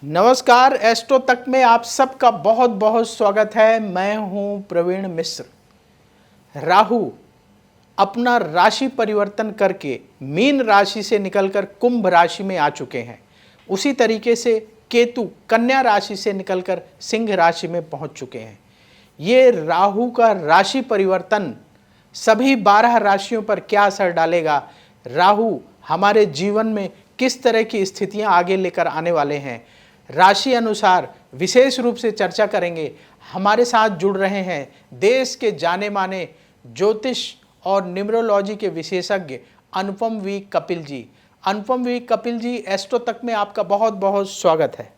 नमस्कार, एस्ट्रो तक में आप सबका बहुत बहुत स्वागत है। मैं हूं प्रवीण मिश्र। राहु अपना राशि परिवर्तन करके मीन राशि से निकलकर कुंभ राशि में आ चुके हैं। उसी तरीके से केतु कन्या राशि से निकलकर सिंह राशि में पहुंच चुके हैं। ये राहु का राशि परिवर्तन सभी 12 राशियों पर क्या असर डालेगा, राहु हमारे जीवन में किस तरह की स्थितियां आगे लेकर आने वाले हैं, राशि अनुसार विशेष रूप से चर्चा करेंगे। हमारे साथ जुड़ रहे हैं देश के जाने माने ज्योतिष और न्यूमरोलॉजी के विशेषज्ञ Anupam V Kapil ji. Anupam V Kapil ji, Astro Tak में आपका बहुत बहुत स्वागत है।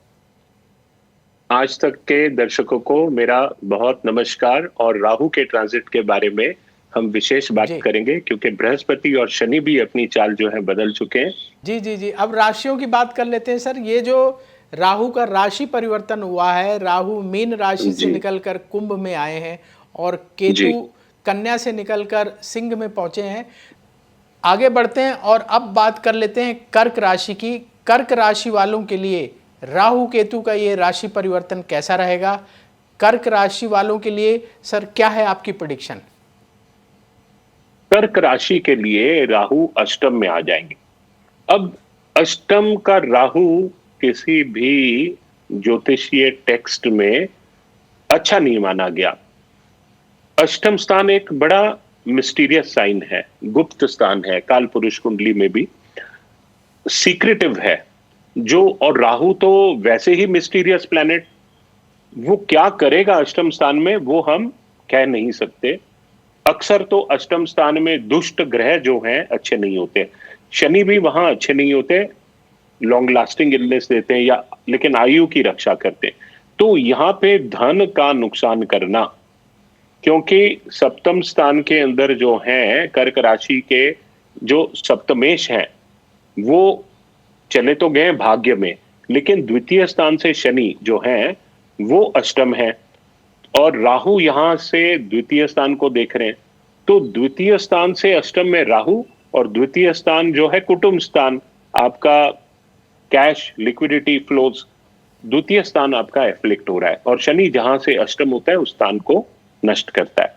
आज तक के दर्शकों को मेरा बहुत नमस्कार। और राहु के ट्रांजिट के बारे में हम विशेष बात करेंगे क्योंकि बृहस्पति और शनि भी अपनी चाल जो है बदल चुके हैं। जी जी जी, अब राशियों की बात कर लेते हैं सर। ये जो राहु का राशि परिवर्तन हुआ है, राहु मीन राशि से निकलकर कुंभ में आए हैं और केतु कन्या से निकलकर सिंह में पहुंचे हैं। आगे बढ़ते हैं और अब बात कर लेते हैं कर्क राशि की। कर्क राशि वालों के लिए राहु केतु का ये राशि परिवर्तन कैसा रहेगा? कर्क राशि वालों के लिए सर क्या है आपकी प्रेडिक्शन? कर्क राशि के लिए राहु अष्टम में आ जाएंगे। अब अष्टम का राहु किसी भी ज्योतिषीय टेक्स्ट में अच्छा नहीं माना गया। अष्टम स्थान एक बड़ा मिस्टीरियस साइन है, गुप्त स्थान है, काल पुरुष कुंडली में भी सीक्रेटिव है जो। और राहु तो वैसे ही मिस्टीरियस प्लैनेट, वो क्या करेगा अष्टम स्थान में वो हम कह नहीं सकते। अक्सर तो अष्टम स्थान में दुष्ट ग्रह जो हैं अच्छे नहीं होते। शनि भी वहां अच्छे नहीं होते, लॉन्ग लास्टिंग इलनेस देते हैं या लेकिन आयु की रक्षा करते हैं। तो यहां पे धन का नुकसान करना, क्योंकि सप्तम स्थान के अंदर जो है कर्क राशि के जो सप्तमेश हैं वो चले तो गए भाग्य में, लेकिन द्वितीय स्थान से शनि जो है वो अष्टम है और राहु यहां से द्वितीय स्थान को देख रहे हैं। तो द्वितीय स्थान से अष्टम में राहु और द्वितीय स्थान जो है कुटुंब स्थान, आपका कैश लिक्विडिटी फ्लोज, द्वितीय स्थान आपका एफ्लिक्ट हो रहा है और शनि जहां से अष्टम होता है उस स्थान को नष्ट करता है।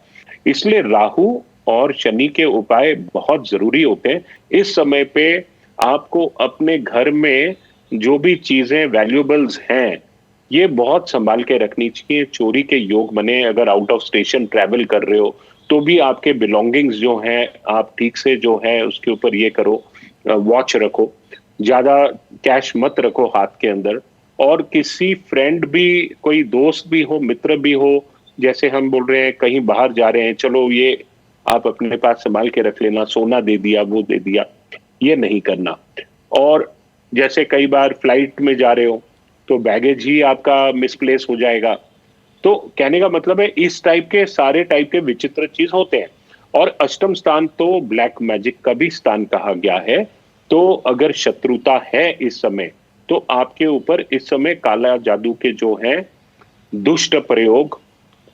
इसलिए राहु और शनि के उपाय बहुत जरूरी होते हैं। इस समय पे आपको अपने घर में जो भी चीजें वैल्यूएबल्स हैं ये बहुत संभाल के रखनी चाहिए। चोरी के योग बने, अगर आउट ऑफ स्टेशन ट्रैवल कर रहे हो तो भी आपके बिलोंगिंग्स जो हैं आप ठीक से जो है उसके ऊपर ये करो, वॉच रखो, ज्यादा कैश मत रखो हाथ के अंदर। और किसी फ्रेंड भी, कोई दोस्त भी हो, मित्र भी हो, जैसे हम बोल रहे हैं कहीं बाहर जा रहे हैं, चलो ये आप अपने पास संभाल के रख लेना, सोना दे दिया, वो दे दिया, ये नहीं करना। और जैसे कई बार फ्लाइट में जा रहे हो तो बैगेज ही आपका मिसप्लेस हो जाएगा। तो कहने का मतलब है इस टाइप के सारे टाइप के विचित्र चीज होते हैं। और अष्टम स्थान तो ब्लैक मैजिक का भी स्थान कहा गया है। तो अगर शत्रुता है इस समय तो आपके ऊपर इस समय काला जादू के जो है दुष्ट प्रयोग,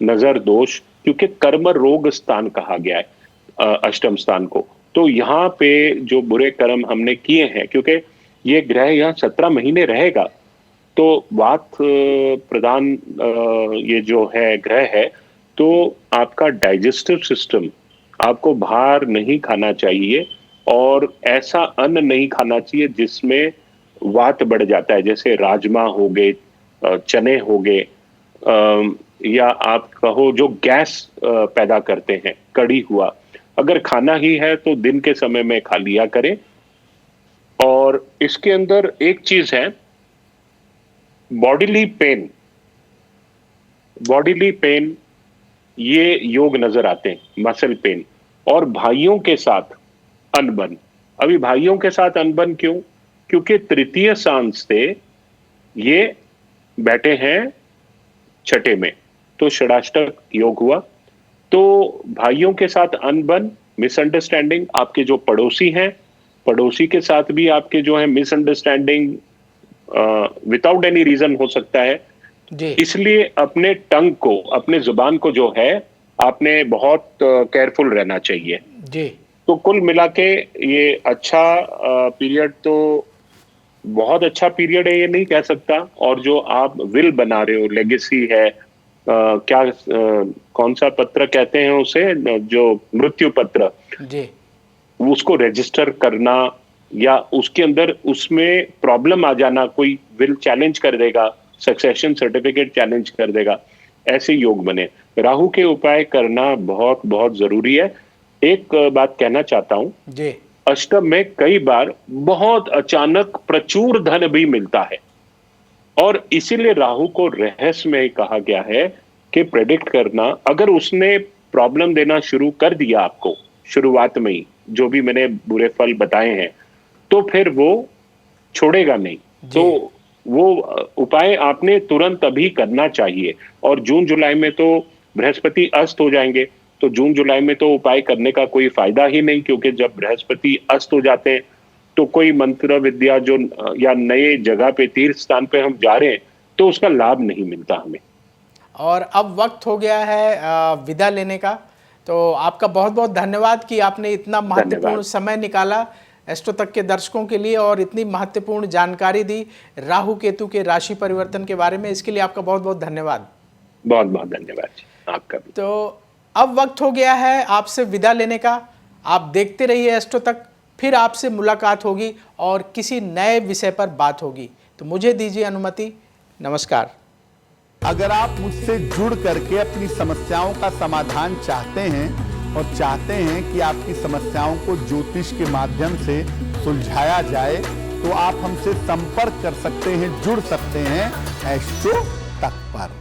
नजर दोष, क्योंकि कर्म रोग स्थान कहा गया है अष्टम स्थान को। तो यहाँ पे जो बुरे कर्म हमने किए हैं, क्योंकि ये ग्रह यहाँ 17 महीने रहेगा, तो वात प्रधान ये जो है ग्रह है, तो आपका डाइजेस्टिव सिस्टम, आपको बाहर नहीं खाना चाहिए और ऐसा अन्न नहीं खाना चाहिए जिसमें वात बढ़ जाता है, जैसे राजमा हो गए, चने हो गए, या आप कहो जो गैस पैदा करते हैं, कड़ी हुआ। अगर खाना ही है तो दिन के समय में खा लिया करें। और इसके अंदर एक चीज है, बॉडीली पेन, बॉडीली पेन ये योग नजर आते हैं, मसल पेन। और भाइयों के साथ अनबन। अभी भाइयों के साथ अनबन क्यों? क्योंकि तृतीय स्थान से ये बैठे हैं छठे में, तो षडाष्टक योग हुआ। तो भाइयों के साथ अनबन, मिसअंडरस्टैंडिंग, आपके जो पड़ोसी हैं, पड़ोसी के साथ भी आपके जो है मिसअंडरस्टैंडिंग विदाउट एनी रीजन हो सकता है। इसलिए अपने टंग को, अपने जुबान को जो है आपने बहुत केयरफुल रहना चाहिए जी। तो कुल मिला के ये अच्छा पीरियड तो बहुत अच्छा पीरियड है ये नहीं कह सकता। और जो आप विल बना रहे हो, लेगेसी है, क्या कौन सा पत्र कहते हैं उसे, जो मृत्यु पत्र, जी उसको रजिस्टर करना, या उसके अंदर उसमें प्रॉब्लम आ जाना, कोई विल चैलेंज कर देगा, सक्सेशन सर्टिफिकेट चैलेंज कर देगा, ऐसे योग बने। राहु के उपाय करना बहुत बहुत जरूरी है। एक बात कहना चाहता हूं, जी अष्टम में कई बार बहुत अचानक प्रचुर धन भी मिलता है, और इसीलिए राहु को रहस्यमय कहा गया है कि प्रेडिक्ट करना, अगर उसने प्रॉब्लम देना शुरू कर दिया आपको शुरुआत में ही, जो भी मैंने बुरे फल बताए हैं, तो फिर वो छोड़ेगा नहीं। जी तो वो उपाय आपने तुरंत अभी करना चाहिए। और जून जुलाई में तो बृहस्पति अस्त हो जाएंगे, तो जून जुलाई में तो उपाय करने का कोई फायदा ही नहीं, क्योंकि जब बृहस्पति अस्त हो जाते हैं तो कोई मंत्र विद्या जो, या नए जगह पे तीर्थ स्थान पे हम जा रहे हैं, तो उसका लाभ नहीं मिलता हमें। और अब वक्त हो गया है विदा लेने का। तो आपका बहुत बहुत धन्यवाद कि आपने इतना महत्वपूर्ण धन्यवाद। समय निकाला एस्ट्रो तक के दर्शकों के लिए और इतनी महत्वपूर्ण जानकारी दी राहु केतु के राशि परिवर्तन के बारे में। इसके लिए आपका बहुत बहुत धन्यवाद। बहुत बहुत धन्यवाद जी, आपका भी। तो अब वक्त हो गया है आपसे विदा लेने का। आप देखते रहिए एस्ट्रो तक, फिर आपसे मुलाकात होगी और किसी नए विषय पर बात होगी। तो मुझे दीजिए अनुमति। नमस्कार। अगर आप मुझसे जुड़ करके अपनी समस्याओं का समाधान चाहते हैं और चाहते हैं कि आपकी समस्याओं को ज्योतिष के माध्यम से सुलझाया जाए, तो आप हमसे संपर्क कर सकते हैं, जुड़ सकते हैं एस्ट्रो तक पर।